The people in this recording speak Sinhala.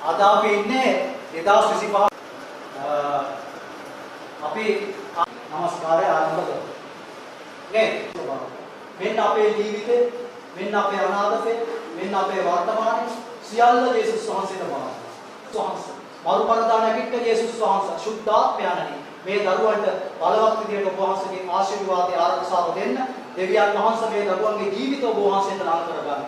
අද අපි ඉන්නේ 2025 අපි නමස්කාරය ආරම්භ කරමු. නේද? මෙන්න අපේ ජීවිතේ, මෙන්න අපේ අනාගතේ, මෙන්න අපේ වර්තමානයේ සියල්ල යේසුස් වහන්සේට බලන්න. වහන්සේ මරුපරදා නැගිට යේසුස් වහන්සේ සුද්ධාත්මයන්නි මේ දරුවන්ට බලවත් විදියට ඔබ වහන්සේගේ ආශිර්වාදය ආරක්ෂාව දෙන්න. දෙවියන් වහන්සේ මේ දරුවන්ගේ ජීවිත ඔබ වහන්සේට දාන කරගන්න.